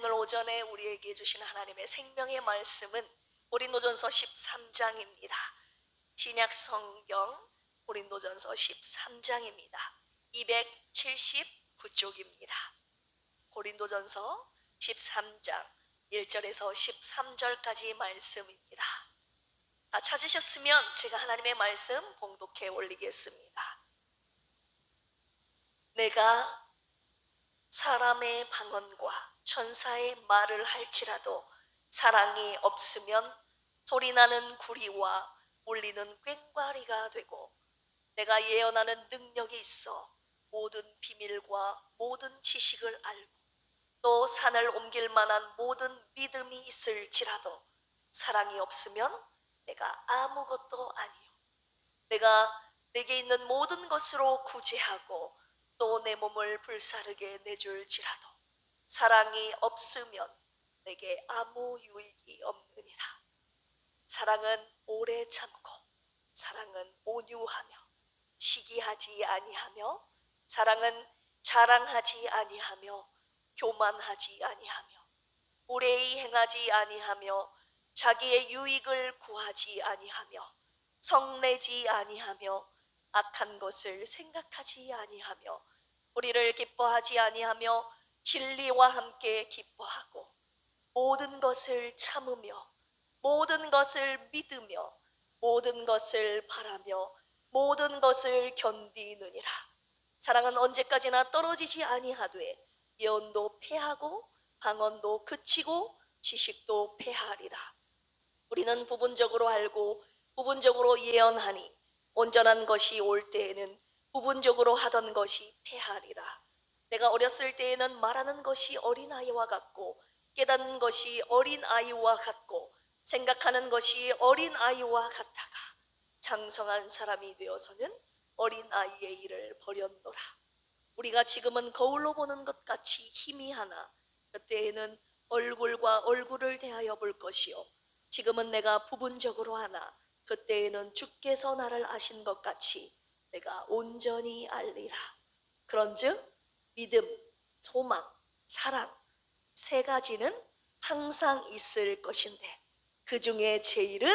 오늘 오전에 우리에게 주신 하나님의 생명의 말씀은 고린도전서 13장입니다. 신약 성경 고린도전서 13장입니다. 279쪽입니다. 고린도전서 13장 1절에서 13절까지 말씀입니다. 다 찾으셨으면 제가 하나님의 말씀 봉독해 올리겠습니다. 내가 사람의 방언과 천사의 말을 할지라도 사랑이 없으면 소리나는 구리와 울리는 꽹과리가 되고, 내가 예언하는 능력이 있어 모든 비밀과 모든 지식을 알고 또 산을 옮길 만한 모든 믿음이 있을지라도 사랑이 없으면 내가 아무것도 아니요. 내게 있는 모든 것으로 구제하고 또 내 몸을 불사르게 내줄지라도 사랑이 없으면 내게 아무 유익이 없느니라. 사랑은 오래 참고, 사랑은 온유하며 시기하지 아니하며, 사랑은 자랑하지 아니하며 교만하지 아니하며 불의히 행하지 아니하며 자기의 유익을 구하지 아니하며 성내지 아니하며 악한 것을 생각하지 아니하며 우리를 기뻐하지 아니하며 진리와 함께 기뻐하고 모든 것을 참으며 모든 것을 믿으며 모든 것을 바라며 모든 것을 견디느니라. 사랑은 언제까지나 떨어지지 아니하되 예언도 패하고 방언도 그치고 지식도 패하리라. 우리는 부분적으로 알고 부분적으로 예언하니 온전한 것이 올 때에는 부분적으로 하던 것이 패하리라. 내가 어렸을 때에는 말하는 것이 어린아이와 같고 깨닫는 것이 어린아이와 같고 생각하는 것이 어린아이와 같다가 장성한 사람이 되어서는 어린아이의 일을 버렸노라. 우리가 지금은 거울로 보는 것 같이 희미하나 그때에는 얼굴과 얼굴을 대하여 볼 것이요, 지금은 내가 부분적으로 하나 그때에는 주께서 나를 아신 것 같이 내가 온전히 알리라. 그런즉 믿음, 소망, 사랑 세 가지는 항상 있을 것인데 그 중에 제일은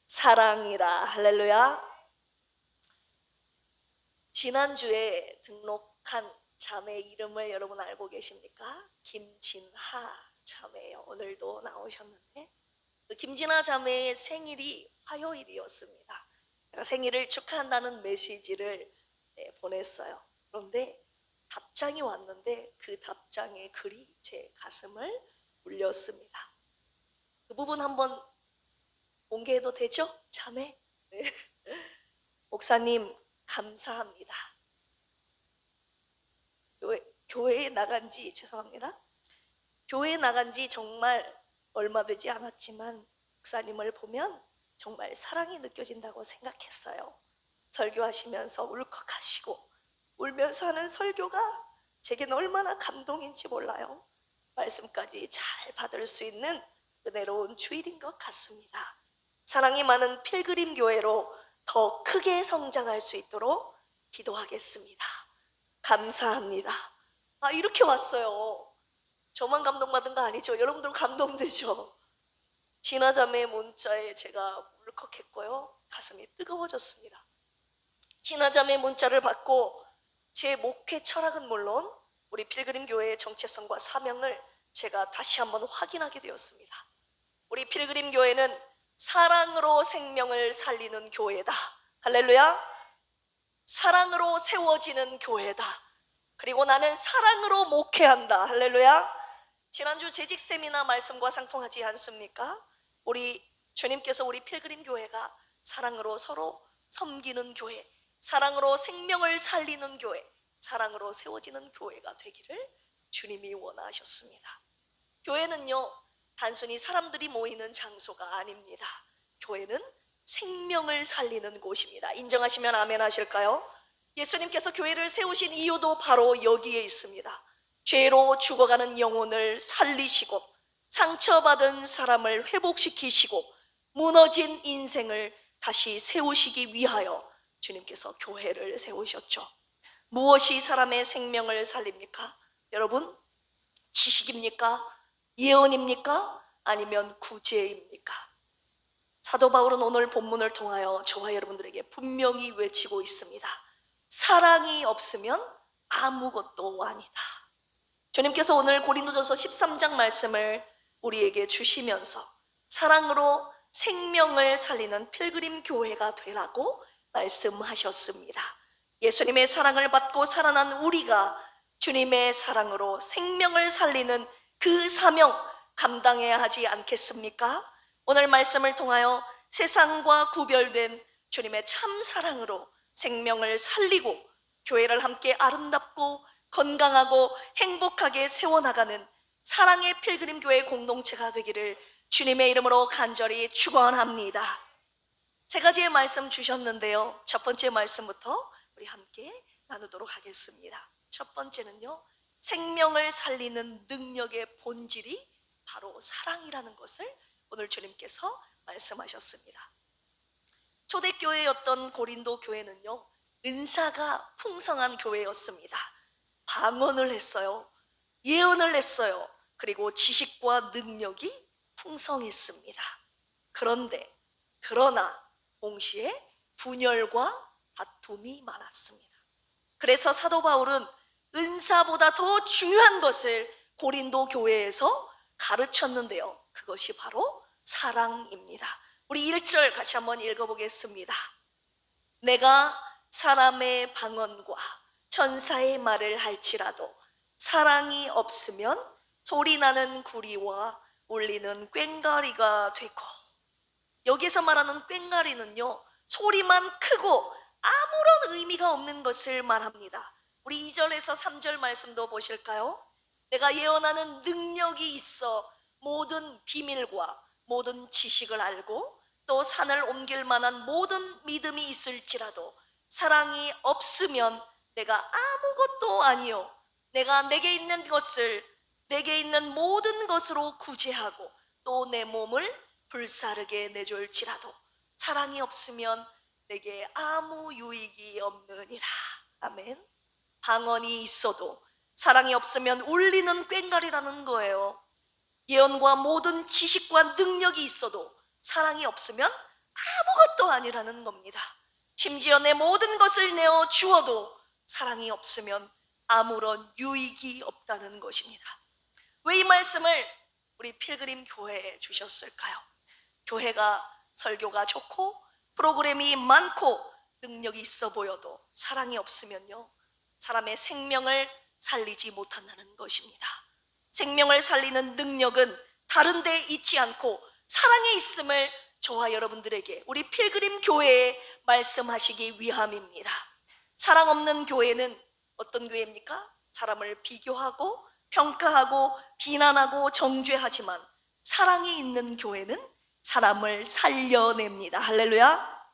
사랑이라. 할렐루야. 지난주에 등록한 자매 이름을 여러분 알고 계십니까? 김진하 자매예요. 오늘도 나오셨는데 김진하 자매의 생일이 화요일이었습니다. 제가 생일을 축하한다는 메시지를 보냈어요. 그런데 답장이 왔는데 그 답장의 글이 제 가슴을 울렸습니다. 그 부분 한번 공개해도 되죠? 자매? 네. 목사님 감사합니다. 교회에 나간 지 죄송합니다. 교회에 나간 지 정말 얼마 되지 않았지만 목사님을 보면 정말 사랑이 느껴진다고 생각했어요. 설교하시면서 울컥하시고 울면서 하는 설교가 제게는 얼마나 감동인지 몰라요. 말씀까지 잘 받을 수 있는 은혜로운 주일인 것 같습니다. 사랑이 많은 필그림 교회로 더 크게 성장할 수 있도록 기도하겠습니다. 감사합니다. 이렇게 왔어요. 저만 감동받은 거 아니죠? 여러분들 감동되죠? 진하자매의 문자에 제가 울컥했고요, 가슴이 뜨거워졌습니다. 진하자매의 문자를 받고 제 목회 철학은 물론 우리 필그림 교회의 정체성과 사명을 제가 다시 한번 확인하게 되었습니다. 우리 필그림 교회는 사랑으로 생명을 살리는 교회다. 할렐루야. 사랑으로 세워지는 교회다. 그리고 나는 사랑으로 목회한다. 할렐루야. 지난주 재직 세미나 말씀과 상통하지 않습니까? 우리 주님께서 우리 필그림 교회가 사랑으로 서로 섬기는 교회, 사랑으로 생명을 살리는 교회, 사랑으로 세워지는 교회가 되기를 주님이 원하셨습니다. 교회는요, 단순히 사람들이 모이는 장소가 아닙니다. 교회는 생명을 살리는 곳입니다. 인정하시면 아멘 하실까요? 예수님께서 교회를 세우신 이유도 바로 여기에 있습니다. 죄로 죽어가는 영혼을 살리시고 상처받은 사람을 회복시키시고 무너진 인생을 다시 세우시기 위하여 주님께서 교회를 세우셨죠. 무엇이 사람의 생명을 살립니까? 여러분, 계시입니까? 예언입니까? 아니면 구제입니까? 사도 바울은 오늘 본문을 통하여 저와 여러분들에게 분명히 외치고 있습니다. 사랑이 없으면 아무것도 아니다. 주님께서 오늘 고린도전서 13장 말씀을 우리에게 주시면서 사랑으로 생명을 살리는 필그림 교회가 되라고 말씀하셨습니다. 예수님의 사랑을 받고 살아난 우리가 주님의 사랑으로 생명을 살리는 그 사명 감당해야 하지 않겠습니까? 오늘 말씀을 통하여 세상과 구별된 주님의 참 사랑으로 생명을 살리고 교회를 함께 아름답고 건강하고 행복하게 세워나가는 사랑의 필그림 교회 공동체가 되기를 주님의 이름으로 간절히 축원합니다. 세 가지의 말씀 주셨는데요, 첫 번째 말씀부터 우리 함께 나누도록 하겠습니다. 첫 번째는요, 생명을 살리는 능력의 본질이 바로 사랑이라는 것을 오늘 주님께서 말씀하셨습니다. 초대교회였던 고린도 교회는요, 은사가 풍성한 교회였습니다. 방언을 했어요. 예언을 했어요. 그리고 지식과 능력이 풍성했습니다. 그러나 동시에 분열과 다툼이 많았습니다. 그래서 사도 바울은 은사보다 더 중요한 것을 고린도 교회에서 가르쳤는데요, 그것이 바로 사랑입니다. 우리 1절 같이 한번 읽어보겠습니다. 내가 사람의 방언과 천사의 말을 할지라도 사랑이 없으면 소리나는 구리와 울리는 꽹과리가 되고, 여기서 말하는 꽹과리는요, 소리만 크고 아무런 의미가 없는 것을 말합니다. 우리 2절에서 3절 말씀도 보실까요? 내가 예언하는 능력이 있어 모든 비밀과 모든 지식을 알고 또 산을 옮길 만한 모든 믿음이 있을지라도 사랑이 없으면 내가 아무것도 아니요, 내가 내게 있는 것을 내게 있는 모든 것으로 구제하고 또 내 몸을 불사르게 내줄지라도 사랑이 없으면 내게 아무 유익이 없느니라. 아멘. 방언이 있어도 사랑이 없으면 울리는 꽹과리라는 거예요. 예언과 모든 지식과 능력이 있어도 사랑이 없으면 아무것도 아니라는 겁니다. 심지어 내 모든 것을 내어 주어도 사랑이 없으면 아무런 유익이 없다는 것입니다. 왜 이 말씀을 우리 필그림 교회에 주셨을까요? 교회가 설교가 좋고 프로그램이 많고 능력이 있어 보여도 사랑이 없으면요, 사람의 생명을 살리지 못한다는 것입니다. 생명을 살리는 능력은 다른 데 있지 않고 사랑에 있음을 저와 여러분들에게 우리 필그림 교회에 말씀하시기 위함입니다. 사랑 없는 교회는 어떤 교회입니까? 사람을 비교하고 평가하고 비난하고 정죄하지만 사랑이 있는 교회는 사람을 살려냅니다. 할렐루야.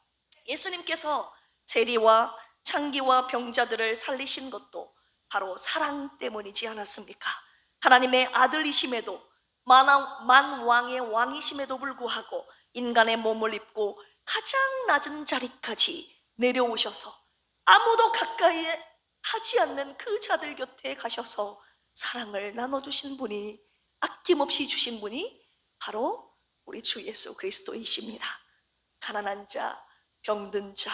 예수님께서 세리와 창기와 병자들을 살리신 것도 바로 사랑 때문이지 않았습니까? 하나님의 아들이심에도 만왕의 왕이심에도 불구하고 인간의 몸을 입고 가장 낮은 자리까지 내려오셔서 아무도 가까이 하지 않는 그 자들 곁에 가셔서 사랑을 나눠주신 분이, 아낌없이 주신 분이 바로 우리 주 예수 그리스도이십니다. 가난한 자, 병든 자,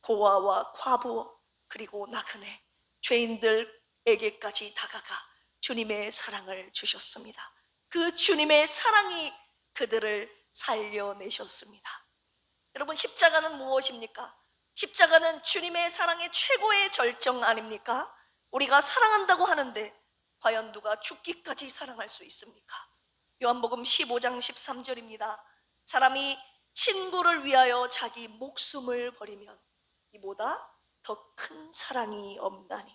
고아와 과부, 그리고 나그네, 죄인들에게까지 다가가 주님의 사랑을 주셨습니다. 그 주님의 사랑이 그들을 살려내셨습니다. 여러분, 십자가는 무엇입니까? 십자가는 주님의 사랑의 최고의 절정 아닙니까? 우리가 사랑한다고 하는데 과연 누가 죽기까지 사랑할 수 있습니까? 요한복음 15장 13절입니다. 사람이 친구를 위하여 자기 목숨을 버리면 이보다 더 큰 사랑이 없나니.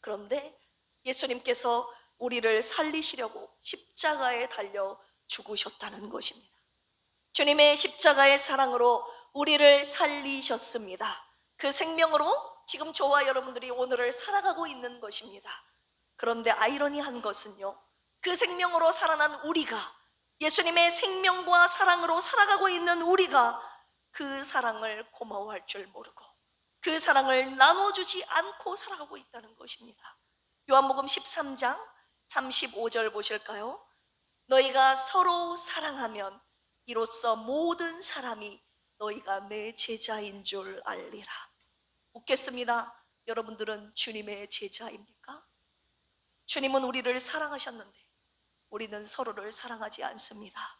그런데 예수님께서 우리를 살리시려고 십자가에 달려 죽으셨다는 것입니다. 주님의 십자가의 사랑으로 우리를 살리셨습니다. 그 생명으로 지금 저와 여러분들이 오늘을 살아가고 있는 것입니다. 그런데 아이러니한 것은요, 그 생명으로 살아난 우리가, 예수님의 생명과 사랑으로 살아가고 있는 우리가 그 사랑을 고마워할 줄 모르고 그 사랑을 나눠주지 않고 살아가고 있다는 것입니다. 요한복음 13장 35절 보실까요? 너희가 서로 사랑하면 이로써 모든 사람이 너희가 내 제자인 줄 알리라. 묻겠습니다. 여러분들은 주님의 제자입니까? 주님은 우리를 사랑하셨는데 우리는 서로를 사랑하지 않습니다.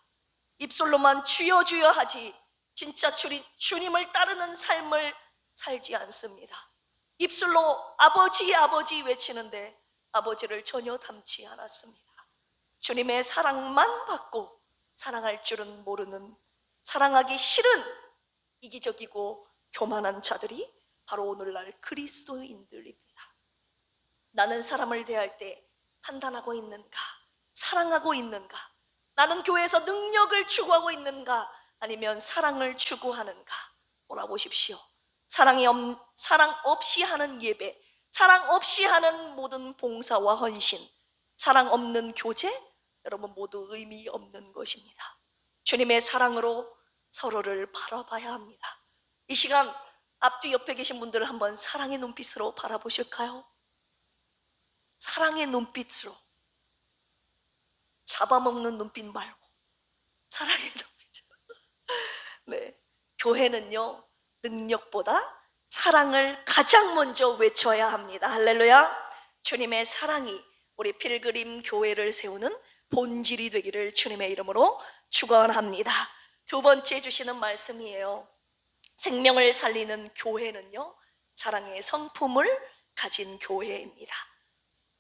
입술로만 주여 주여 하지 진짜 주님을 따르는 삶을 살지 않습니다. 입술로 아버지 아버지 외치는데 아버지를 전혀 닮지 않았습니다. 주님의 사랑만 받고 사랑할 줄은 모르는, 사랑하기 싫은 이기적이고 교만한 자들이 바로 오늘날 그리스도인들입니다. 나는 사람을 대할 때 판단하고 있는가? 사랑하고 있는가? 나는 교회에서 능력을 추구하고 있는가? 아니면 사랑을 추구하는가? 돌아보십시오. 사랑 없이 하는 예배, 사랑 없이 하는 모든 봉사와 헌신, 사랑 없는 교제, 여러분 모두 의미 없는 것입니다. 주님의 사랑으로 서로를 바라봐야 합니다. 이 시간 앞뒤 옆에 계신 분들을 한번 사랑의 눈빛으로 바라보실까요? 사랑의 눈빛으로, 잡아먹는 눈빛 말고 사랑의 눈빛으로. 네, 교회는요 능력보다 사랑을 가장 먼저 외쳐야 합니다. 할렐루야. 주님의 사랑이 우리 필그림 교회를 세우는 본질이 되기를 주님의 이름으로 축원합니다. 두 번째 주시는 말씀이에요. 생명을 살리는 교회는요 사랑의 성품을 가진 교회입니다.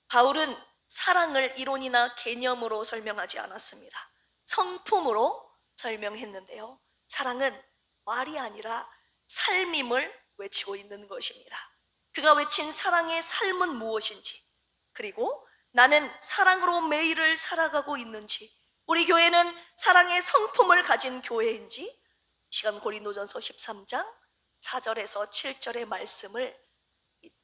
바울은 사랑을 이론이나 개념으로 설명하지 않았습니다. 성품으로 설명했는데요, 사랑은 말이 아니라 삶임을 외치고 있는 것입니다. 그가 외친 사랑의 삶은 무엇인지, 그리고 나는 사랑으로 매일을 살아가고 있는지, 우리 교회는 사랑의 성품을 가진 교회인지, 시간 고린도전서 13장 4절에서 7절의 말씀을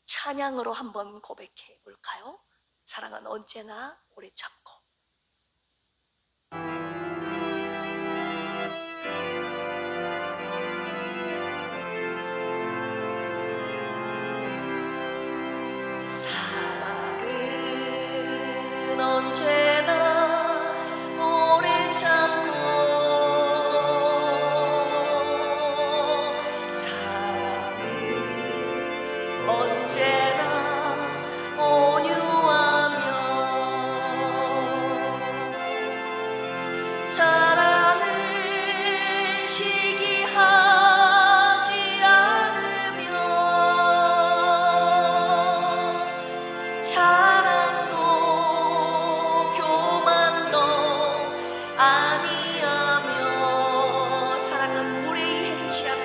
찬양으로 한번 고백해 볼까요? 사랑은 언제나 오래 참고. 사랑은 언제나 오래 참고, 사랑은 언제나 온유하며, 사랑은 시기하지 않으며, 자랑도 교만도 아니하며, 사랑은 무례히 행치 않고,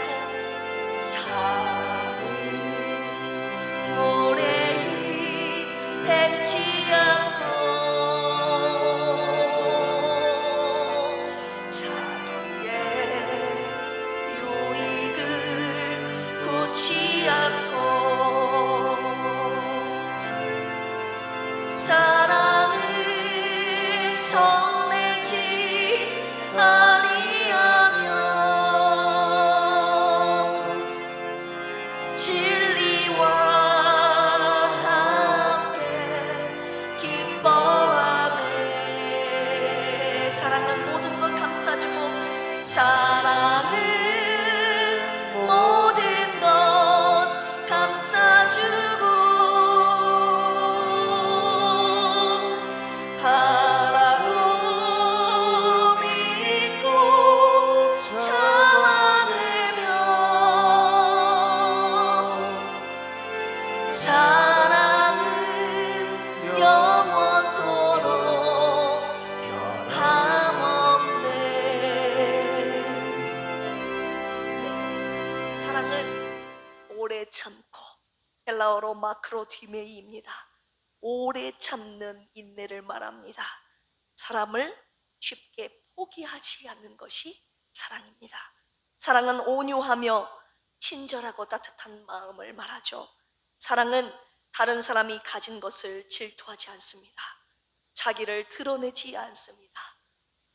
사랑은 무례히 행치 않고, 자기의 유익을 굳이 않고, 사랑은 성내지 아니하며, 진리와 함께 기뻐하네. 사랑은 모든 것 감싸주고, 사랑은 모든 것 감싸주고, 바라고 믿고 참아내며, 사랑은 영원토록 변함없네. 사랑은 오래 참고, 헬라어로 마크로디메이입니다. 오래 참는 인내를 말합니다. 사람을 쉽게 포기하지 않는 것이 사랑입니다. 사랑은 온유하며 친절하고 따뜻한 마음을 말하죠. 사랑은 다른 사람이 가진 것을 질투하지 않습니다. 자기를 드러내지 않습니다.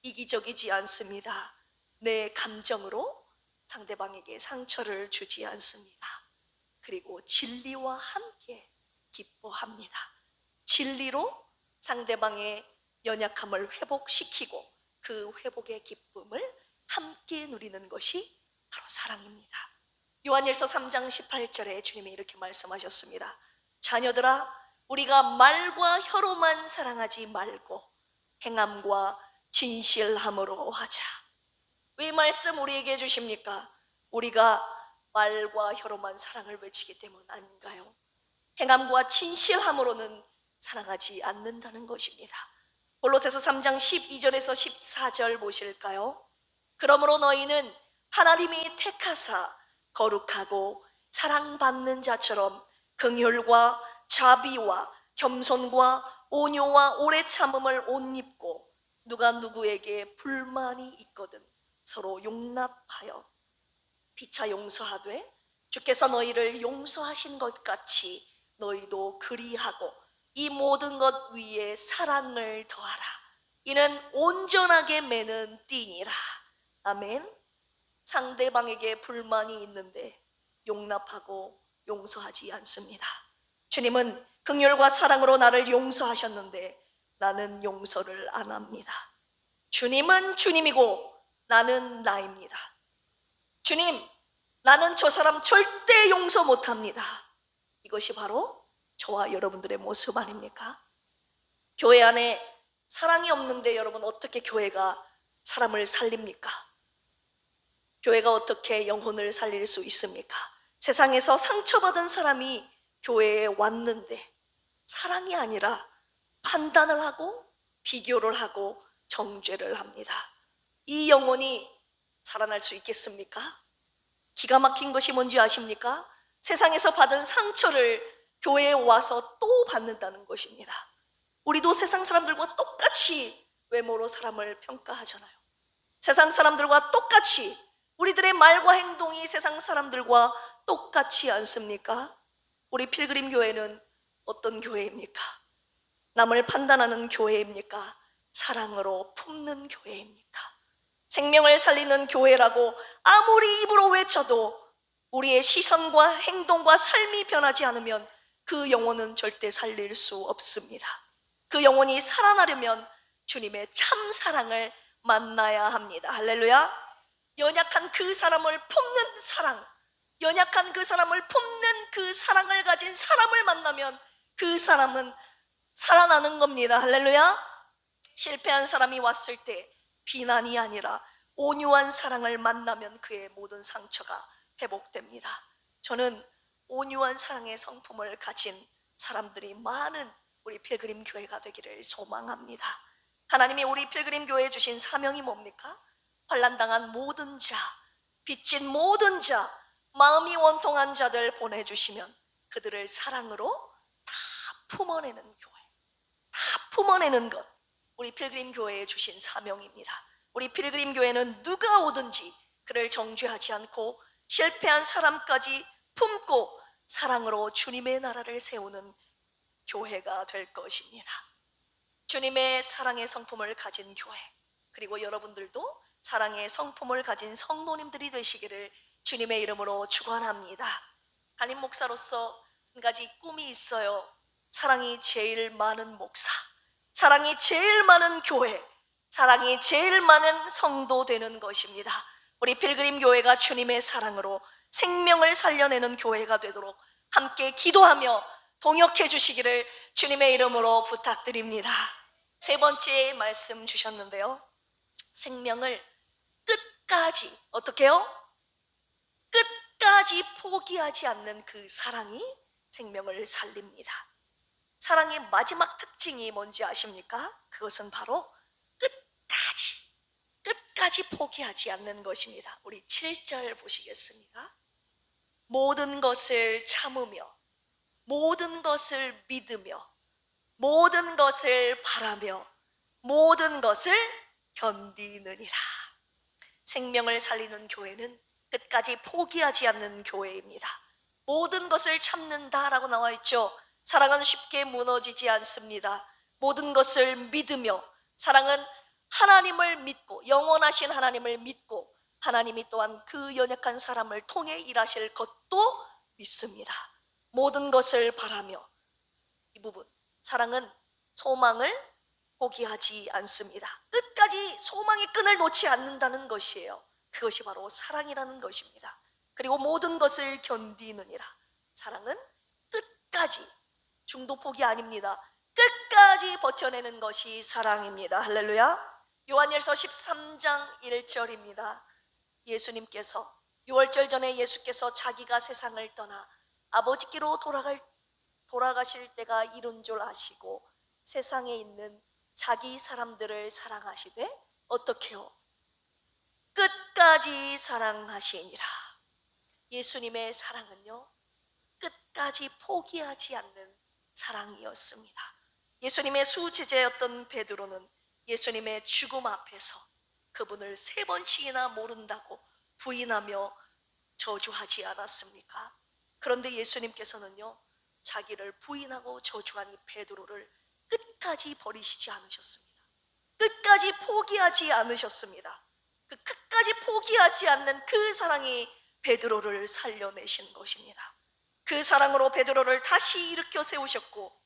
이기적이지 않습니다. 내 감정으로 상대방에게 상처를 주지 않습니다. 그리고 진리와 함께 기뻐합니다. 진리로 상대방의 연약함을 회복시키고 그 회복의 기쁨을 함께 누리는 것이 바로 사랑입니다. 요한일서 3장 18절에 주님이 이렇게 말씀하셨습니다. 자녀들아, 우리가 말과 혀로만 사랑하지 말고 행함과 진실함으로 하자. 왜 말씀 우리에게 주십니까? 우리가 말과 혀로만 사랑을 외치기 때문 아닌가요? 행함과 진실함으로는 사랑하지 않는다는 것입니다. 골로새서 3장 12절에서 14절 보실까요? 그러므로 너희는 하나님이 택하사 거룩하고 사랑받는 자처럼 긍휼과 자비와 겸손과 온유와 오래 참음을 옷 입고 누가 누구에게 불만이 있거든 서로 용납하여 피차 용서하되 주께서 너희를 용서하신 것 같이 너희도 그리하고 이 모든 것 위에 사랑을 더하라. 이는 온전하게 매는 띠니라. 아멘. 상대방에게 불만이 있는데 용납하고 용서하지 않습니다. 주님은 긍휼과 사랑으로 나를 용서하셨는데 나는 용서를 안 합니다. 주님은 주님이고 나는 나입니다. 주님, 나는 저 사람 절대 용서 못합니다. 이것이 바로 저와 여러분들의 모습 아닙니까? 교회 안에 사랑이 없는데 여러분 어떻게 교회가 사람을 살립니까? 교회가 어떻게 영혼을 살릴 수 있습니까? 세상에서 상처받은 사람이 교회에 왔는데 사랑이 아니라 판단을 하고 비교를 하고 정죄를 합니다. 이 영혼이 살아날 수 있겠습니까? 기가 막힌 것이 뭔지 아십니까? 세상에서 받은 상처를 교회에 와서 또 받는다는 것입니다. 우리도 세상 사람들과 똑같이 외모로 사람을 평가하잖아요. 세상 사람들과 똑같이 우리들의 말과 행동이 세상 사람들과 똑같지 않습니까? 우리 필그림 교회는 어떤 교회입니까? 남을 판단하는 교회입니까? 사랑으로 품는 교회입니까? 생명을 살리는 교회라고 아무리 입으로 외쳐도 우리의 시선과 행동과 삶이 변하지 않으면 그 영혼은 절대 살릴 수 없습니다. 그 영혼이 살아나려면 주님의 참 사랑을 만나야 합니다. 할렐루야. 연약한 그 사람을 품는 사랑, 연약한 그 사람을 품는 그 사랑을 가진 사람을 만나면 그 사람은 살아나는 겁니다. 할렐루야. 실패한 사람이 왔을 때 비난이 아니라 온유한 사랑을 만나면 그의 모든 상처가 회복됩니다. 저는 온유한 사랑의 성품을 가진 사람들이 많은 우리 필그림 교회가 되기를 소망합니다. 하나님이 우리 필그림 교회에 주신 사명이 뭡니까? 환난당한 모든 자, 빚진 모든 자, 마음이 원통한 자들 보내주시면 그들을 사랑으로 다 품어내는 교회, 다 품어내는 것, 우리 필그림 교회에 주신 사명입니다. 우리 필그림 교회는 누가 오든지 그를 정죄하지 않고 실패한 사람까지 품고 사랑으로 주님의 나라를 세우는 교회가 될 것입니다. 주님의 사랑의 성품을 가진 교회, 그리고 여러분들도 사랑의 성품을 가진 성도님들이 되시기를 주님의 이름으로 축원합니다. 담임 목사로서 한 가지 꿈이 있어요. 사랑이 제일 많은 목사, 사랑이 제일 많은 교회, 사랑이 제일 많은 성도 되는 것입니다. 우리 필그림 교회가 주님의 사랑으로 생명을 살려내는 교회가 되도록 함께 기도하며 동역해 주시기를 주님의 이름으로 부탁드립니다. 세 번째 말씀 주셨는데요, 생명을 끝까지 어떻게 해요? 끝까지 포기하지 않는 그 사랑이 생명을 살립니다. 사랑의 마지막 특징이 뭔지 아십니까? 그것은 바로 끝까지 포기하지 않는 것입니다. 우리 7절 보시겠습니까? 모든 것을 참으며 모든 것을 믿으며 모든 것을 바라며 모든 것을 견디느니라. 생명을 살리는 교회는 끝까지 포기하지 않는 교회입니다. 모든 것을 참는다라고 나와 있죠. 사랑은 쉽게 무너지지 않습니다. 모든 것을 믿으며, 사랑은 하나님을 믿고 영원하신 하나님을 믿고 하나님이 또한 그 연약한 사람을 통해 일하실 것도 믿습니다. 모든 것을 바라며, 이 부분, 사랑은 소망을 포기하지 않습니다. 끝까지 소망의 끈을 놓지 않는다는 것이에요. 그것이 바로 사랑이라는 것입니다. 그리고 모든 것을 견디느니라. 사랑은 끝까지, 중도 포기 아닙니다. 끝까지 버텨내는 것이 사랑입니다. 할렐루야. 요한일서 13장 1절입니다. 예수님께서 6월절 전에 예수께서 자기가 세상을 떠나 아버지께로 돌아가실 때가 이른 줄 아시고 세상에 있는 자기 사람들을 사랑하시되 어떻게요? 끝까지 사랑하시니라. 예수님의 사랑은요, 끝까지 포기하지 않는 사랑이었습니다. 예수님의 수제자였던 베드로는 예수님의 죽음 앞에서 그분을 3번씩이나 모른다고 부인하며 저주하지 않았습니까? 그런데 예수님께서는요, 자기를 부인하고 저주한 이 베드로를 끝까지 버리시지 않으셨습니다. 끝까지 포기하지 않으셨습니다. 그 끝까지 포기하지 않는 그 사랑이 베드로를 살려내신 것입니다. 그 사랑으로 베드로를 다시 일으켜 세우셨고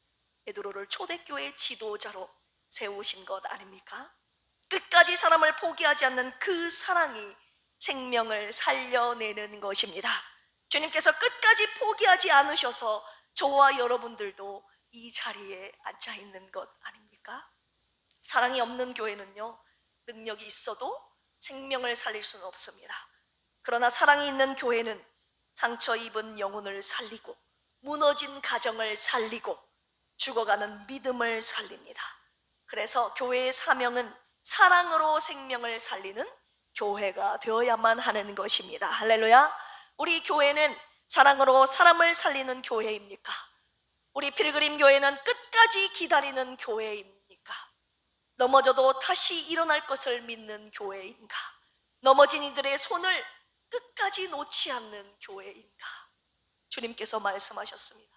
베드로를 초대교회 지도자로 세우신 것 아닙니까? 끝까지 사람을 포기하지 않는 그 사랑이 생명을 살려내는 것입니다. 주님께서 끝까지 포기하지 않으셔서 저와 여러분들도 이 자리에 앉아 있는 것 아닙니까? 사랑이 없는 교회는요, 능력이 있어도 생명을 살릴 수는 없습니다. 그러나 사랑이 있는 교회는 상처 입은 영혼을 살리고 무너진 가정을 살리고 죽어가는 믿음을 살립니다. 그래서 교회의 사명은 사랑으로 생명을 살리는 교회가 되어야만 하는 것입니다. 할렐루야. 우리 교회는 사랑으로 사람을 살리는 교회입니까? 우리 필그림 교회는 끝까지 기다리는 교회입니까? 넘어져도 다시 일어날 것을 믿는 교회인가? 넘어진 이들의 손을 끝까지 놓지 않는 교회인가? 주님께서 말씀하셨습니다.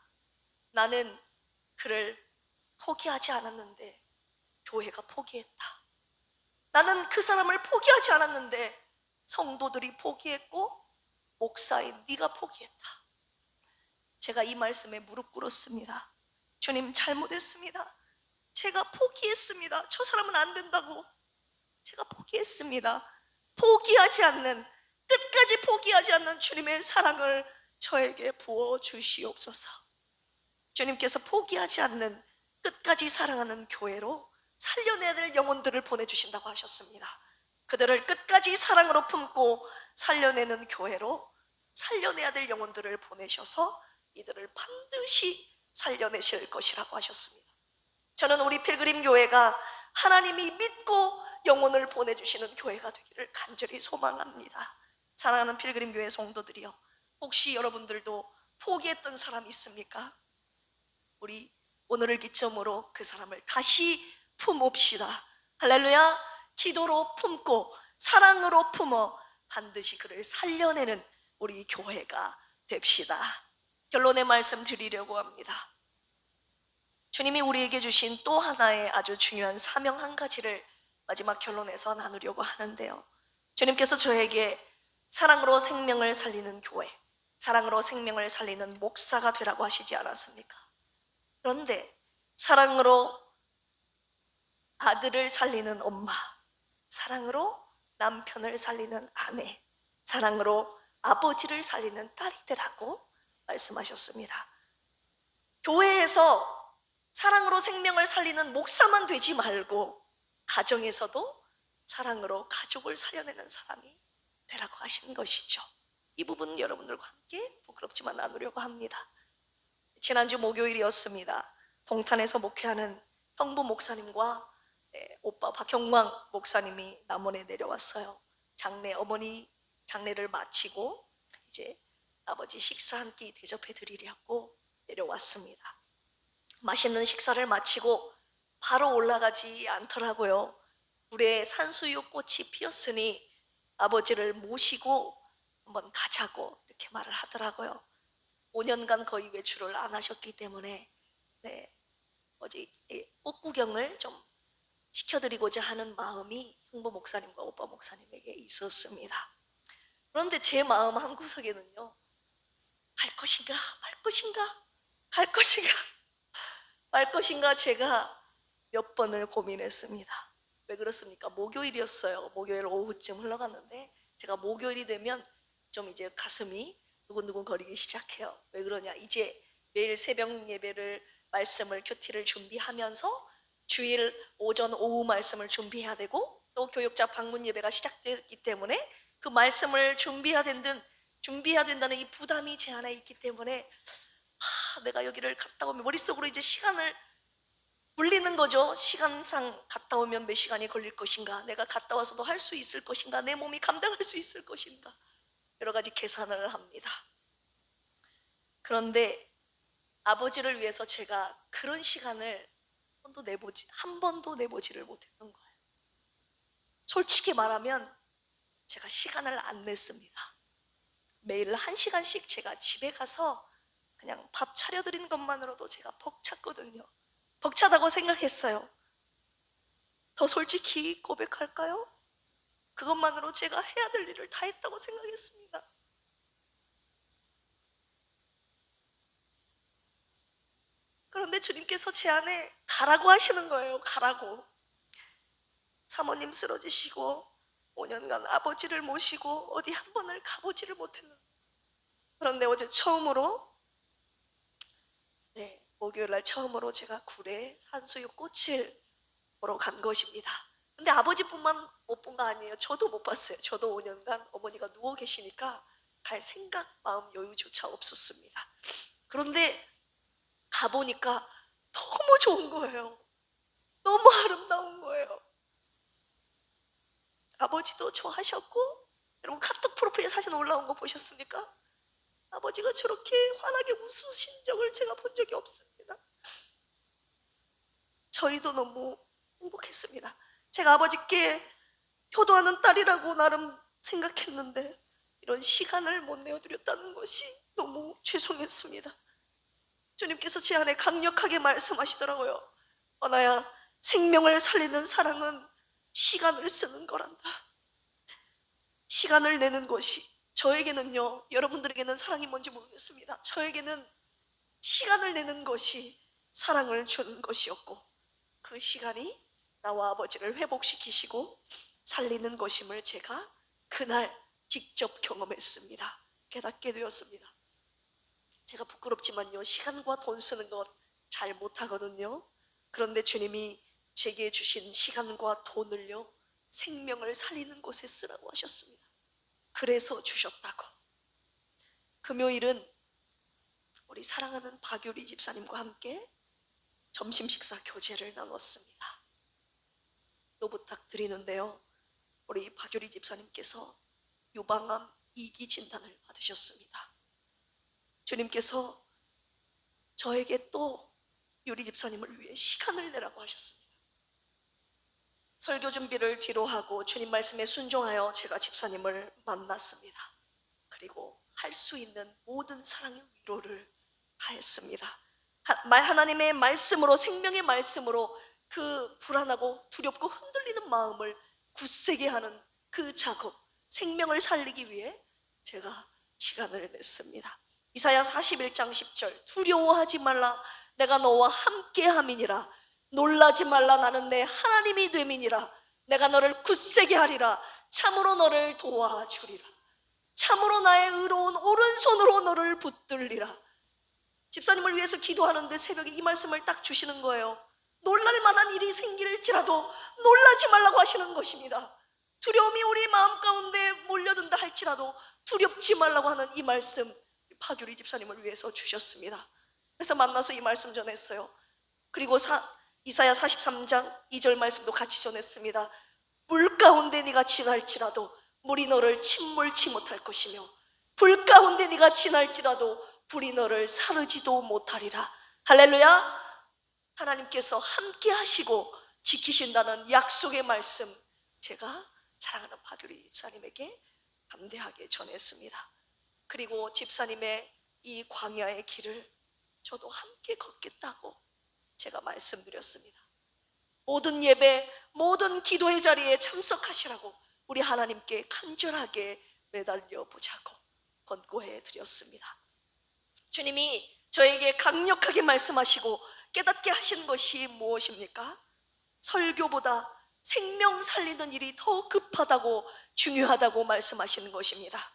나는 그를 포기하지 않았는데 교회가 포기했다. 나는 그 사람을 포기하지 않았는데 성도들이 포기했고 목사인 네가 포기했다. 제가 이 말씀에 무릎 꿇었습니다. 주님, 잘못했습니다. 제가 포기했습니다. 저 사람은 안 된다고 제가 포기했습니다. 포기하지 않는, 끝까지 포기하지 않는 주님의 사랑을 저에게 부어 주시옵소서. 주님께서 포기하지 않는, 끝까지 사랑하는 교회로 살려내야 될 영혼들을 보내주신다고 하셨습니다. 그들을 끝까지 사랑으로 품고 살려내는 교회로 살려내야 될 영혼들을 보내셔서 이들을 반드시 살려내실 것이라고 하셨습니다. 저는 우리 필그림 교회가 하나님이 믿고 영혼을 보내주시는 교회가 되기를 간절히 소망합니다. 사랑하는 필그림 교회 성도들이요, 혹시 여러분들도 포기했던 사람 있습니까? 우리 오늘을 기점으로 그 사람을 다시 품읍시다. 할렐루야. 기도로 품고 사랑으로 품어 반드시 그를 살려내는 우리 교회가 됩시다. 결론의 말씀 드리려고 합니다. 주님이 우리에게 주신 또 하나의 아주 중요한 사명 한 가지를 마지막 결론에서 나누려고 하는데요, 주님께서 저에게 사랑으로 생명을 살리는 교회, 사랑으로 생명을 살리는 목사가 되라고 하시지 않았습니까? 그런데 사랑으로 아들을 살리는 엄마, 사랑으로 남편을 살리는 아내, 사랑으로 아버지를 살리는 딸이 되라고 말씀하셨습니다. 교회에서 사랑으로 생명을 살리는 목사만 되지 말고 가정에서도 사랑으로 가족을 살려내는 사람이 되라고 하신 것이죠. 이 부분은 여러분들과 함께 부끄럽지만 나누려고 합니다. 지난주 목요일이었습니다. 동탄에서 목회하는 형부 목사님과 오빠 박형광 목사님이 남원에 내려왔어요. 어머니 장례를 마치고 이제 아버지 식사 한 끼 대접해 드리려고 내려왔습니다. 맛있는 식사를 마치고 바로 올라가지 않더라고요. 물에 산수유 꽃이 피었으니 아버지를 모시고 한번 가자고 이렇게 말을 하더라고요. 5년간 거의 외출을 안 하셨기 때문에 어제 꽃 구경을 좀 시켜드리고자 하는 마음이 형부 목사님과 오빠 목사님에게 있었습니다. 그런데 제 마음 한구석에는요, 갈 것인가 말 것인가, 갈 것인가 말 것인가, 제가 몇 번을 고민했습니다. 왜 그렇습니까? 목요일이었어요. 목요일 오후쯤 흘러갔는데 제가 목요일이 되면 좀 이제 가슴이 두근두근 거리기 시작해요. 왜 그러냐? 이제 매일 새벽 예배를 말씀을 큐티를 준비하면서 주일 오전 오후 말씀을 준비해야 되고 또 교육자 방문 예배가 시작됐기 때문에 그 말씀을 준비해야 된다는 이 부담이 제 안에 있기 때문에 내가 여기를 갔다 오면 머릿속으로 이제 시간을 굴리는 거죠. 시간상 갔다 오면 몇 시간이 걸릴 것인가, 내가 갔다 와서도 할 수 있을 것인가, 내 몸이 감당할 수 있을 것인가, 여러 가지 계산을 합니다. 그런데 아버지를 위해서 제가 그런 시간을 한 번도 내보지를 못했던 거예요. 솔직히 말하면 제가 시간을 안 냈습니다. 매일 1시간씩 제가 집에 가서 그냥 밥 차려드린 것만으로도 제가 벅찼거든요. 벅차다고 생각했어요. 더 솔직히 고백할까요? 그것만으로 제가 해야 될 일을 다 했다고 생각했습니다. 그런데 주님께서 제 안에 가라고 하시는 거예요. 가라고. 사모님 쓰러지시고 5년간 아버지를 모시고 어디 한 번을 가보지를 못했는데, 그런데 어제 처음으로, 목요일 날 처음으로 제가 굴에 산수유 꽃을 보러 간 것입니다. 근데 아버지뿐만 못 본 거 아니에요. 저도 못 봤어요. 저도 5년간 어머니가 누워 계시니까 갈 생각, 마음 여유조차 없었습니다. 그런데 가보니까 너무 좋은 거예요. 너무 아름다운 거예요. 아버지도 좋아하셨고, 여러분 카톡 프로필 사진 올라온 거 보셨습니까? 아버지가 저렇게 환하게 웃으신 적을 제가 본 적이 없습니다. 저희도 너무 행복했습니다. 제가 아버지께 효도하는 딸이라고 나름 생각했는데 이런 시간을 못 내어드렸다는 것이 너무 죄송했습니다. 주님께서 제 안에 강력하게 말씀하시더라고요. 언아야, 생명을 살리는 사랑은 시간을 쓰는 거란다. 시간을 내는 것이, 저에게는요, 여러분들에게는 사랑이 뭔지 모르겠습니다. 저에게는 시간을 내는 것이 사랑을 주는 것이었고, 그 시간이 나와 아버지를 회복시키시고 살리는 것임을 제가 그날 직접 경험했습니다. 깨닫게 되었습니다. 제가 부끄럽지만요, 시간과 돈 쓰는 것 잘 못하거든요. 그런데 주님이 제게 주신 시간과 돈을요, 생명을 살리는 곳에 쓰라고 하셨습니다. 그래서 주셨다고. 금요일은 우리 사랑하는 박유리 집사님과 함께 점심 식사 교제를 나눴습니다. 또 부탁드리는데요, 우리 박유리 집사님께서 유방암 2기 진단을 받으셨습니다. 주님께서 저에게 또 유리 집사님을 위해 시간을 내라고 하셨습니다. 설교 준비를 뒤로 하고 주님 말씀에 순종하여 제가 집사님을 만났습니다. 그리고 할 수 있는 모든 사랑의 위로를 다했습니다. 하나님의 말씀으로, 생명의 말씀으로 그 불안하고 두렵고 흔들리는 마음을 굳세게 하는 그 작업, 생명을 살리기 위해 제가 시간을 냈습니다. 이사야 41장 10절, 두려워하지 말라, 내가 너와 함께함이니라. 놀라지 말라, 나는 내 하나님이 됨이니라. 내가 너를 굳세게 하리라. 참으로 너를 도와주리라. 참으로 나의 의로운 오른손으로 너를 붙들리라. 집사님을 위해서 기도하는데 새벽에 이 말씀을 딱 주시는 거예요. 놀랄 만한 일이 생길지라도 놀라지 말라고 하시는 것입니다. 두려움이 우리 마음 가운데 몰려든다 할지라도 두렵지 말라고 하는 이 말씀, 박유리 집사님을 위해서 주셨습니다. 그래서 만나서 이 말씀 전했어요. 그리고 이사야 43장 2절 말씀도 같이 전했습니다. 물 가운데 네가 지날지라도 물이 너를 침몰치 못할 것이며, 불 가운데 네가 지날지라도 불이 너를 사르지도 못하리라. 할렐루야. 하나님께서 함께 하시고 지키신다는 약속의 말씀, 제가 사랑하는 박유리 집사님에게 담대하게 전했습니다. 그리고 집사님의 이 광야의 길을 저도 함께 걷겠다고 제가 말씀드렸습니다. 모든 예배, 모든 기도의 자리에 참석하시라고 우리 하나님께 간절하게 매달려 보자고 권고해 드렸습니다. 주님이 저에게 강력하게 말씀하시고 깨닫게 하신 것이 무엇입니까? 설교보다 생명 살리는 일이 더 급하다고, 중요하다고 말씀하시는 것입니다.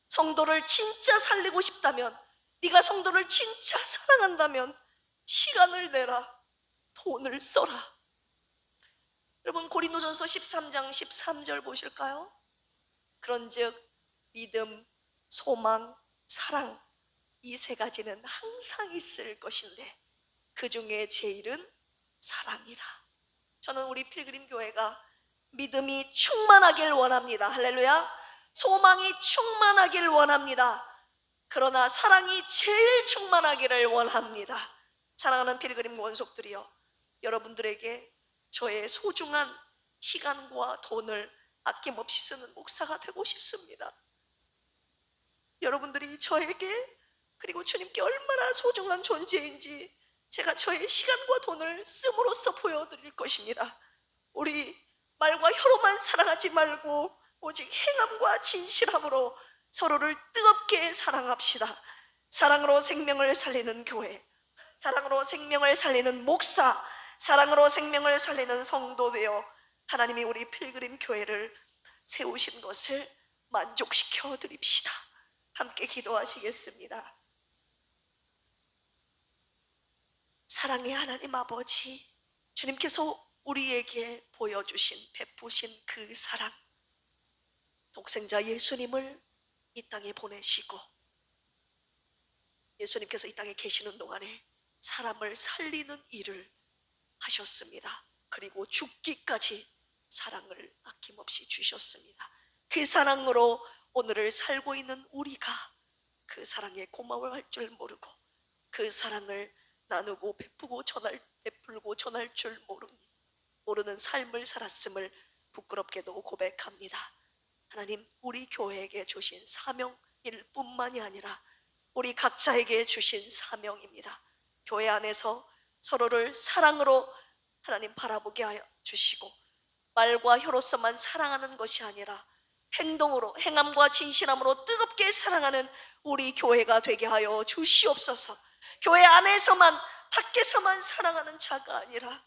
성도를 진짜 살리고 싶다면, 네가 성도를 진짜 사랑한다면 시간을 내라, 돈을 써라. 여러분, 고린도전서 13장 13절 보실까요? 그런즉 믿음, 소망, 사랑, 이 세 가지는 항상 있을 것인데 그 중에 제일은 사랑이라. 저는 우리 필그림 교회가 믿음이 충만하길 원합니다. 할렐루야. 소망이 충만하길 원합니다. 그러나 사랑이 제일 충만하기를 원합니다. 사랑하는 필그림 원속들이여, 여러분들에게 저의 소중한 시간과 돈을 아낌없이 쓰는 목사가 되고 싶습니다. 여러분들이 저에게, 그리고 주님께 얼마나 소중한 존재인지 제가 저의 시간과 돈을 씀으로써 보여드릴 것입니다. 우리 말과 혀로만 사랑하지 말고 오직 행함과 진실함으로 서로를 뜨겁게 사랑합시다. 사랑으로 생명을 살리는 교회, 사랑으로 생명을 살리는 목사, 사랑으로 생명을 살리는 성도 되어 하나님이 우리 필그림 교회를 세우신 것을 만족시켜 드립시다. 함께 기도하시겠습니다. 사랑의 하나님 아버지, 주님께서 우리에게 보여주신, 베푸신 그 사랑, 독생자 예수님을 이 땅에 보내시고 예수님께서 이 땅에 계시는 동안에 사람을 살리는 일을 하셨습니다. 그리고 죽기까지 사랑을 아낌없이 주셨습니다. 그 사랑으로 오늘을 살고 있는 우리가 그 사랑에 고마워할 줄 모르고 그 사랑을 나누고 베풀고 전할 줄 모르는 삶을 살았음을 부끄럽게도 고백합니다. 하나님, 우리 교회에게 주신 사명일 뿐만이 아니라 우리 각자에게 주신 사명입니다. 교회 안에서 서로를 사랑으로 하나님 바라보게 하여 주시고, 말과 혀로서만 사랑하는 것이 아니라 행동으로, 행함과 진실함으로 뜨겁게 사랑하는 우리 교회가 되게 하여 주시옵소서. 교회 안에서만, 밖에서만 사랑하는 자가 아니라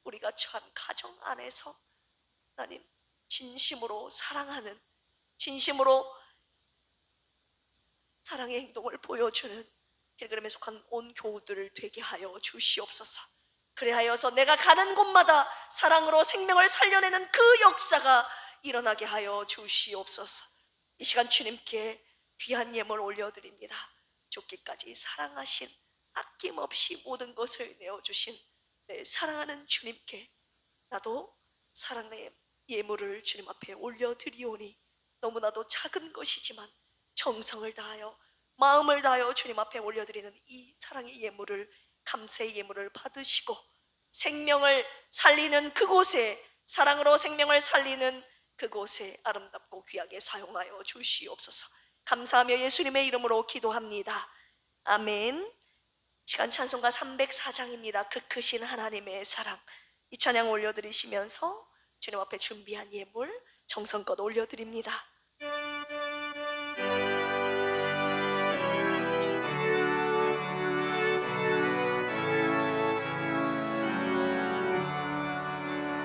우리가 처한 가정 안에서 하나님 진심으로 사랑하는, 진심으로 사랑의 행동을 보여주는 필그림에 속한 온 교우들을 되게 하여 주시옵소서. 그래하여서 내가 가는 곳마다 사랑으로 생명을 살려내는 그 역사가 일어나게 하여 주시옵소서. 이 시간 주님께 귀한 예물 올려드립니다. 죽기까지 사랑하신, 아낌없이 모든 것을 내어주신 내 사랑하는 주님께 나도 사랑의 예물을 주님 앞에 올려드리오니 너무나도 작은 것이지만 정성을 다하여, 마음을 다하여 주님 앞에 올려드리는 이 사랑의 예물을, 감사의 예물을 받으시고 생명을 살리는 그곳에, 사랑으로 생명을 살리는 그곳에 아름답고 귀하게 사용하여 주시옵소서. 감사하며 예수님의 이름으로 기도합니다. 아멘. 시간 찬송가 304장입니다. 그 크신 하나님의 사랑. 이 찬양 올려드리시면서 주님 앞에 준비한 예물 정성껏 올려드립니다.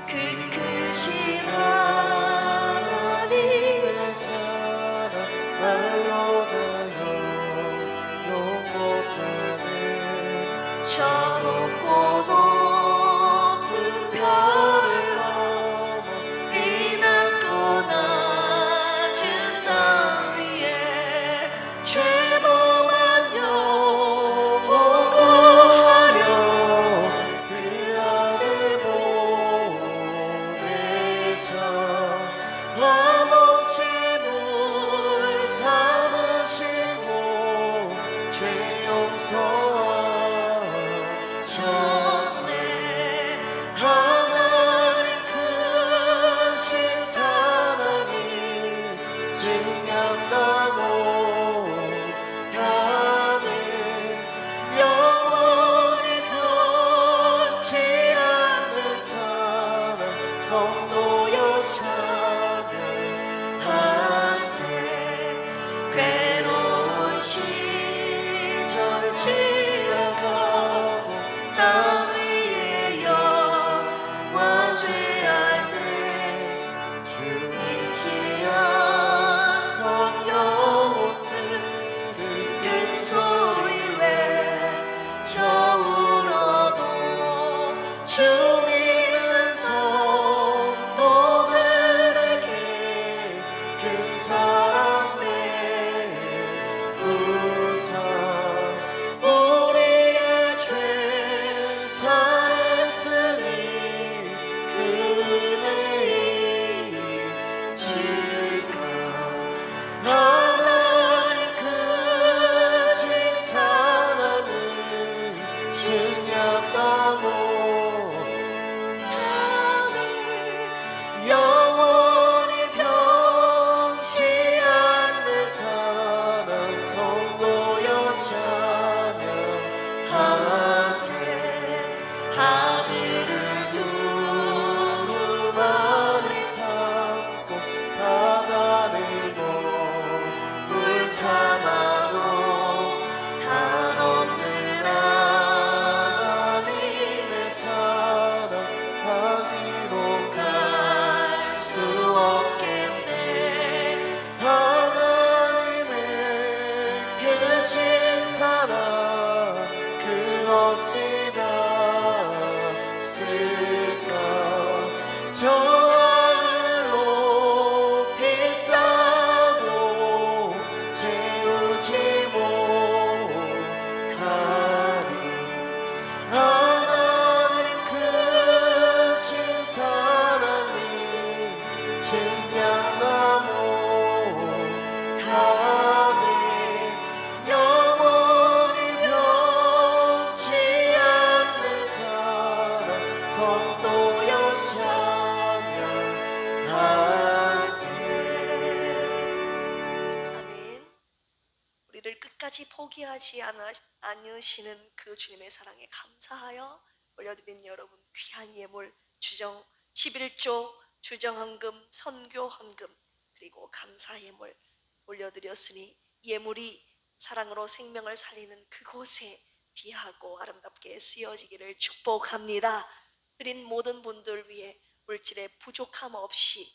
그 크신 하나님의 사랑 말로 다요 못하네. 저 높고 높은 별을 넘어 이 낮고 낮은 땅 위에 죄범한 영혼 구하려 그 아들 보내사 화목 제물 삼으시고 죄 용서하셨네. 하나님 크신 사랑이 증명하고 가네. 영원히 변치 않는 사랑 성도여 찬양하세. 괴로운 시절 지나가고 땅 위에 끝까지 포기하지 않으시는 그 주님의 사랑에 감사하여 올려드린 여러분 귀한 예물 주정 11조 주정헌금 선교헌금 그리고 감사 예물 올려드렸으니 예물이 사랑으로 생명을 살리는 그곳에 귀하고 아름답게 쓰여지기를 축복합니다. 드린 모든 분들 위해 물질의 부족함 없이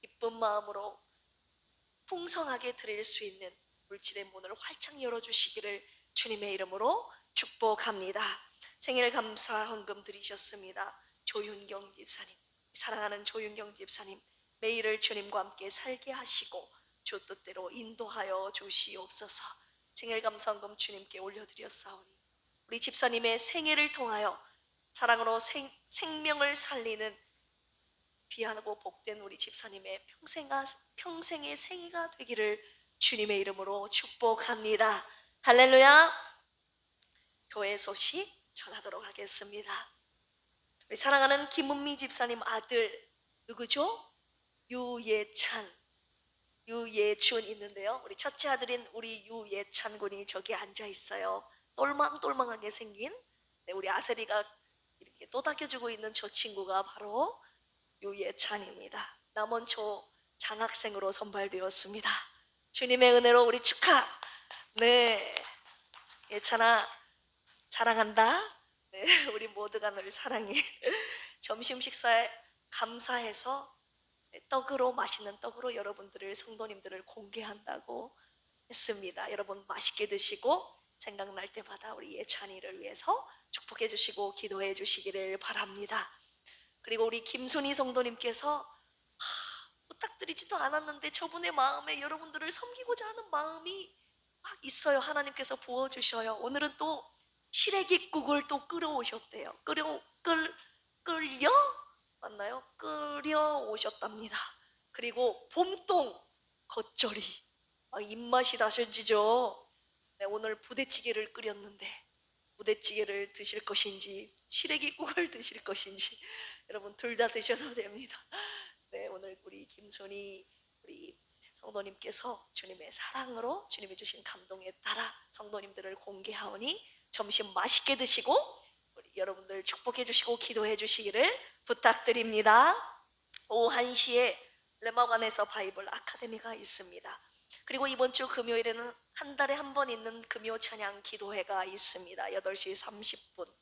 기쁜 마음으로 풍성하게 드릴 수 있는 물질의 문을 활짝 열어주시기를 주님의 이름으로 축복합니다. 생일 감사 헌금 드리셨습니다. 조윤경 집사님, 사랑하는 조윤경 집사님, 매일을 주님과 함께 살게 하시고 주 뜻대로 인도하여 주시옵소서. 생일 감사 헌금 주님께 올려드렸사오니 우리 집사님의 생애를 통하여 사랑으로 생명을 살리는 귀하고 복된 우리 집사님의 평생의 생애가 되기를 주님의 이름으로 축복합니다. 할렐루야. 교회 소식 전하도록 하겠습니다. 우리 사랑하는 김은미 집사님 아들 누구죠? 유예준 있는데요. 우리 첫째 아들인 우리 유예찬 군이 저기 앉아 있어요. 똘망똘망하게 생긴 우리 아세리가 이렇게 또닥여주고 있는 저 친구가 바로 유예찬입니다. 남원초 장학생으로 선발되었습니다. 주님의 은혜로 우리 축하. 네, 예찬아 사랑한다. 네, 우리 모두가 늘 사랑해. 점심 식사에 감사해서 떡으로 맛있는 떡으로 여러분들을 성도님들을 공개한다고 했습니다. 여러분 맛있게 드시고 생각날 때마다 우리 예찬이를 위해서 축복해 주시고 기도해 주시기를 바랍니다. 그리고 우리 김순희 성도님께서 부탁드리지도 않았는데 저분의 마음에 여러분들을 섬기고자 하는 마음이 막 있어요. 하나님께서 부어주셔요. 오늘은 또 시래기국을 또 끓여오셨대요. 맞나요? 끓여오셨답니다. 그리고 봄동 겉절이 입맛이 나셔지죠. 네, 오늘 부대찌개를 끓였는데 부대찌개를 드실 것인지 시래기국을 드실 것인지 여러분 둘 다 드셔도 됩니다. 네, 오늘 우리 김순희 우리 성도님께서 주님의 사랑으로 주님이 주신 감동에 따라 성도님들을 공개하오니 점심 맛있게 드시고 우리 여러분들 축복해 주시고 기도해 주시기를 부탁드립니다. 오후 1시에 레마관에서 바이블 아카데미가 있습니다. 그리고 이번 주 금요일에는 한 달에 한 번 있는 금요 찬양 기도회가 있습니다. 8시 30분.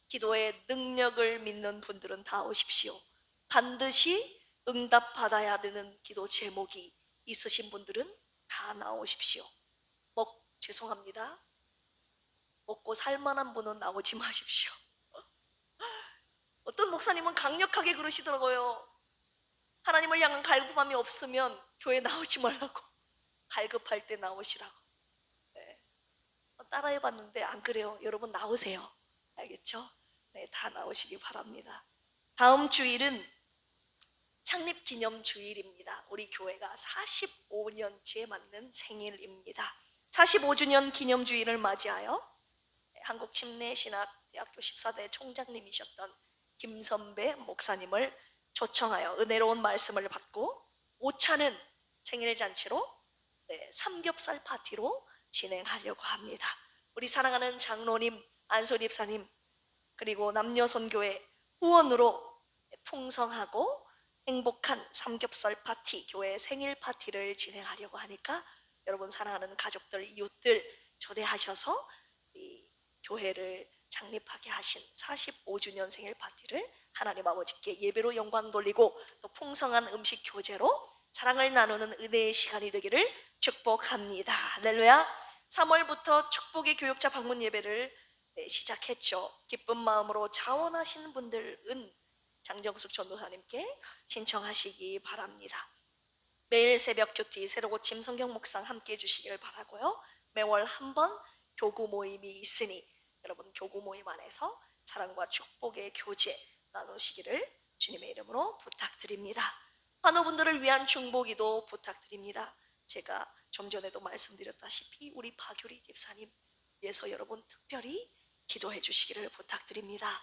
기도의 능력을 믿는 분들은 다 오십시오. 반드시 응답받아야 되는 기도 제목이 있으신 분들은 다 나오십시오. 죄송합니다. 먹고 살만한 분은 나오지 마십시오. 어떤 목사님은 강력하게 그러시더라고요. 하나님을 향한 갈급함이 없으면 교회 나오지 말라고. 갈급할 때 나오시라고. 네. 따라해봤는데 안 그래요. 여러분 나오세요. 알겠죠? 네, 다 나오시기 바랍니다. 다음 주일은 창립기념주일입니다. 우리 교회가 45년째 맞는 생일입니다. 45주년 기념주일을 맞이하여 한국침례신학대학교 14대 총장님이셨던 김선배 목사님을 초청하여 은혜로운 말씀을 받고 5차는 생일잔치로 삼겹살 파티로 진행하려고 합니다. 우리 사랑하는 장로님, 안소리 집사님 그리고 남녀선교회 후원으로 풍성하고 행복한 삼겹살 파티, 교회 생일 파티를 진행하려고 하니까 여러분 사랑하는 가족들, 이웃들 초대하셔서 이 교회를 창립하게 하신 45주년 생일 파티를 하나님 아버지께 예배로 영광 돌리고 또 풍성한 음식 교제로 사랑을 나누는 은혜의 시간이 되기를 축복합니다. 할렐루야. 3월부터 축복의 교육자 방문 예배를 시작했죠. 기쁜 마음으로 자원하시는 분들은 장정숙 전도사님께 신청하시기 바랍니다. 매일 새벽 큐티, 새로 고침 성경 묵상 함께 해주시길 바라고요. 매월 한 번 교구 모임이 있으니 여러분 교구 모임 안에서 사랑과 축복의 교제 나누시기를 주님의 이름으로 부탁드립니다. 환우분들을 위한 중보기도 부탁드립니다. 제가 좀 전에도 말씀드렸다시피 우리 박유리 집사님 위해서 여러분 특별히 기도해 주시기를 부탁드립니다.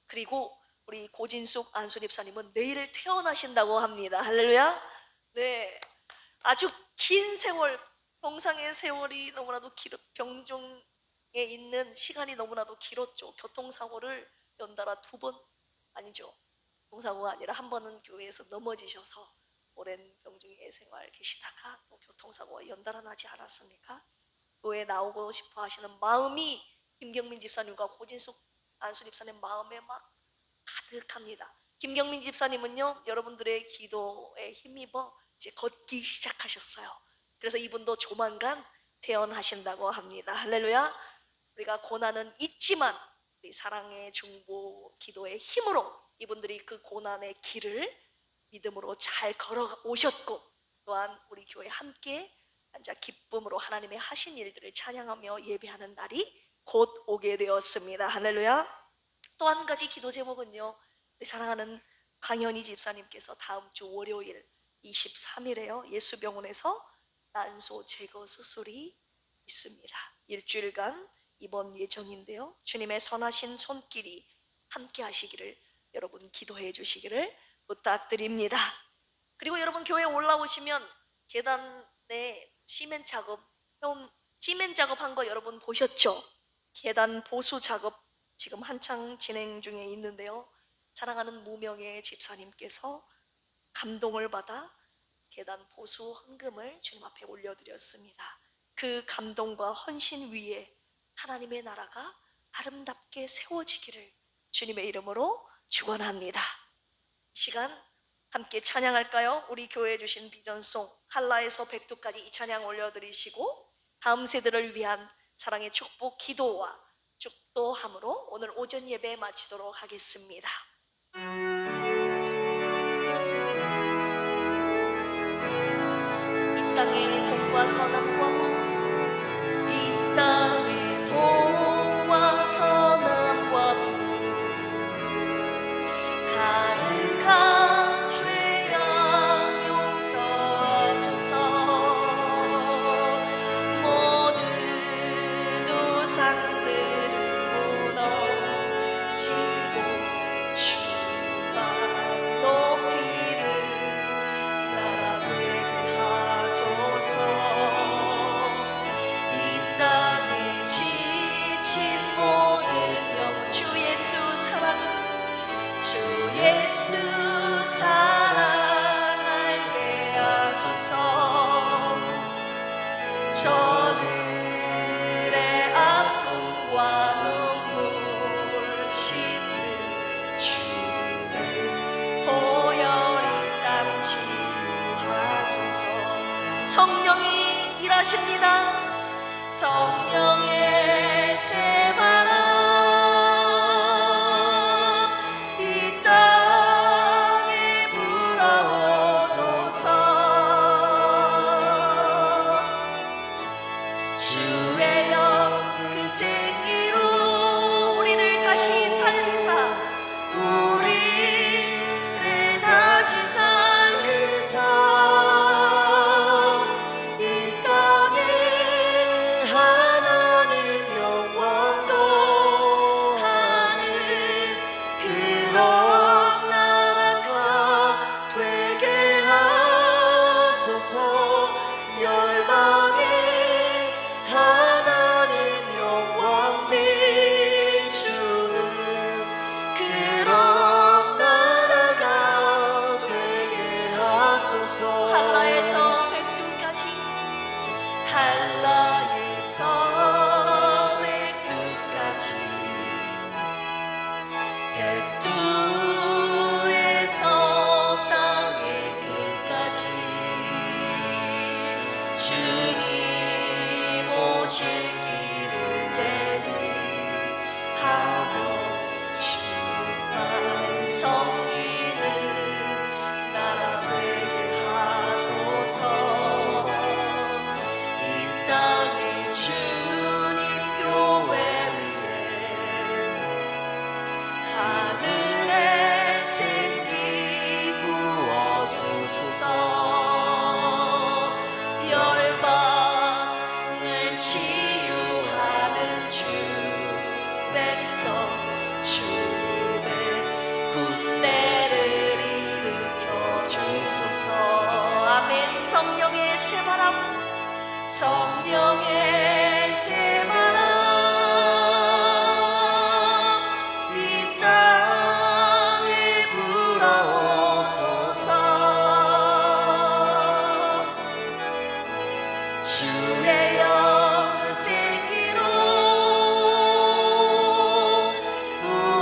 그리고 우리 고진숙 안수 집사님은 내일 퇴원하신다고 합니다. 할렐루야. 네, 아주 긴 세월 병상의 세월이 너무나도 병종에 있는 시간이 너무나도 길었죠. 교통사고를 연달아 두 번, 아니죠, 교통사고가 아니라 한 번은 교회에서 넘어지셔서 오랜 병중의 생활 계시다가 또 교통사고가 연달아 나지 않았습니까? 교회에 나오고 싶어 하시는 마음이 김경민 집사님과 고진숙 안수 집사님 마음에 막 가득합니다. 김경민 집사님은요, 여러분들의 기도에 힘입어 이제 걷기 시작하셨어요. 그래서 이분도 조만간 퇴원하신다고 합니다. 할렐루야. 우리가 고난은 있지만 우리 사랑의 중보 기도의 힘으로 이분들이 그 고난의 길을 믿음으로 잘 걸어 오셨고, 또한 우리 교회 함께 앉아 기쁨으로 하나님의 하신 일들을 찬양하며 예배하는 날이 곧 오게 되었습니다. 할렐루야. 또 한 가지 기도 제목은요, 우리 사랑하는 강현희 집사님께서 다음 주 월요일 23일에요 예수병원에서 난소 제거 수술이 있습니다. 일주일간 입원 예정인데요, 주님의 선하신 손길이 함께 하시기를 여러분 기도해 주시기를 부탁드립니다. 그리고 여러분 교회에 올라오시면 계단에 시멘 작업한 거 여러분 보셨죠? 계단 보수 작업 지금 한창 진행 중에 있는데요, 사랑하는 무명의 집사님께서 감동을 받아 계단 보수 헌금을 주님 앞에 올려드렸습니다. 그 감동과 헌신 위에 하나님의 나라가 아름답게 세워지기를 주님의 이름으로 축원합니다. 시간 함께 찬양할까요? 우리 교회에 주신 비전송 한라에서 백두까지 이 찬양 올려드리시고, 다음 세대를 위한 사랑의 축복 기도와 축도함으로 오늘 오전 예배 마치도록 하겠습니다. 이 땅의 동과 서남과 북, 이 땅의 동과 서남과 북, 가득한 죄악 용서하소서. 모든 우상들을 무너지고 주님만 높이는 나라 되게 하소서. 이 땅에 지친 모든 영혼 주 예수 사랑, 주 예수 사랑 알게 하소서. 저들의 아픔과 눈물 씻는 주님을 보혈이 땀 치유하소서. 성령이 일하십니다. 성령의 새바람 한라에서 백두까지, 한라에서 백두까지, 백두에서 땅의 끝까지 주님 오실 길을 예비하며 주님만 섬기는 나라 되게 하소서. 이 땅에 주님 교회 위에 하늘의 생기 부어주소서. 열방을 치유하는 주 백성 주님의 군대를 일으켜 주소서. 아멘. 성령의 새바람, 성령의 세바람 이 땅에 불어오소서. 주의 영 그 생기로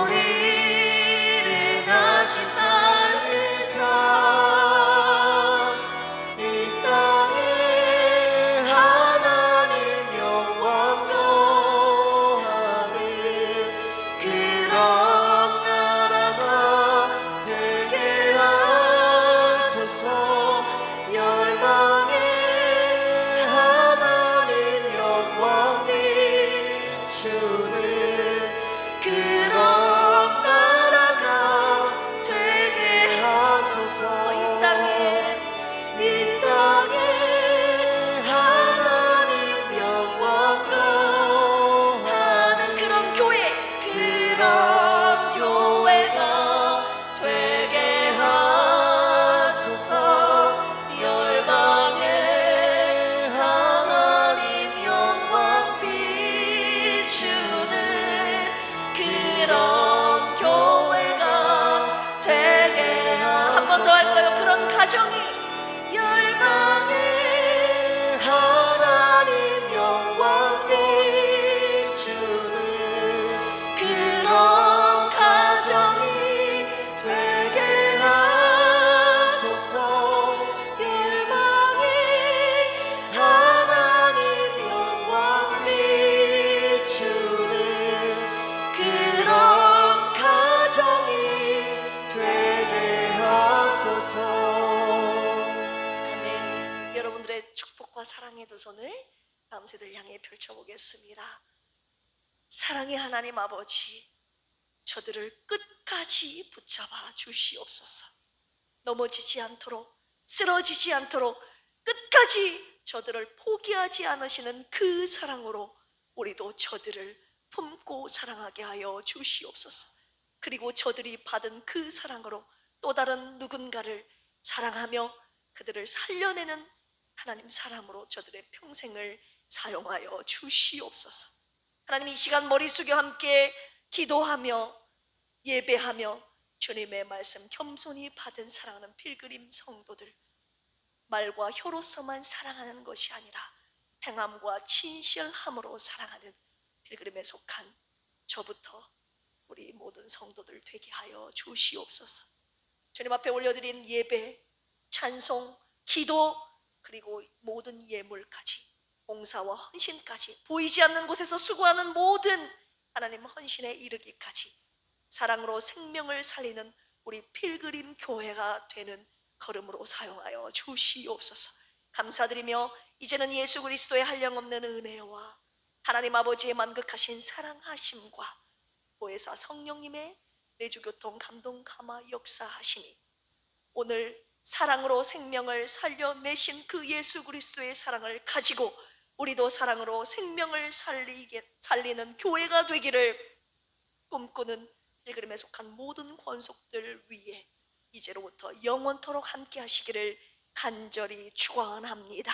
우리를 다시 살리사 이 땅에 하나님 영광 거하는 그런 나라가 되게 하소서. 열방에 하나님 영광 비추는 그런 나라가 되게 하소서. 이 땅에 하나님 영광 거하는 그런 교회가 되게 하소서. 열방에 하나님 영광 비추는 그런 교회가 되게 한 번 더 할까요? 그런 가정이 열방에 하나님 영광 비추는 그런 가정이 되게 하소서. 열방에 하나님 영광 비추는 그런 가정이 되게 하소서. 아멘. 여러분들의 축복과 사랑의 두 손을 다음 세대를 향해 펼쳐보겠습니다. 사랑의 하나님 아버지, 저들을 끝까지 붙잡아 주시옵소서. 넘어지지 않도록, 쓰러지지 않도록 끝까지 저들을 포기하지 않으시는 그 사랑으로 우리도 저들을 품고 사랑하게 하여 주시옵소서. 그리고 저들이 받은 그 사랑으로 또 다른 누군가를 사랑하며 그들을 살려내는 하나님 사람으로 저들의 평생을 사용하여 주시옵소서. 하나님, 이 시간 머리 숙여 함께 기도하며 예배하며 주님의 말씀 겸손히 받은 사랑하는 필그림 성도들, 말과 혀로서만 사랑하는 것이 아니라 행함과 진실함으로 사랑하는 필그림에 속한 저부터 우리 모든 성도들 되게 하여 주시옵소서. 주님 앞에 올려드린 예배, 찬송, 기도, 그리고 모든 예물까지, 봉사와 헌신까지, 보이지 않는 곳에서 수고하는 모든 하나님 헌신에 이르기까지 사랑으로 생명을 살리는 우리 필그림 교회가 되는 걸음으로 사용하여 주시옵소서. 감사드리며 이제는 예수 그리스도의 한량없는 은혜와 하나님 아버지의 만극하신 사랑하심과 보혜사 성령님의 내주교통 감동 감화 역사하심이 오늘 사랑으로 생명을 살려내신 그 예수 그리스도의 사랑을 가지고 우리도 사랑으로 생명을 살리는 교회가 되기를 꿈꾸는 필그림에 속한 모든 권속들 위에 이제로부터 영원토록 함께 하시기를 간절히 축원합니다.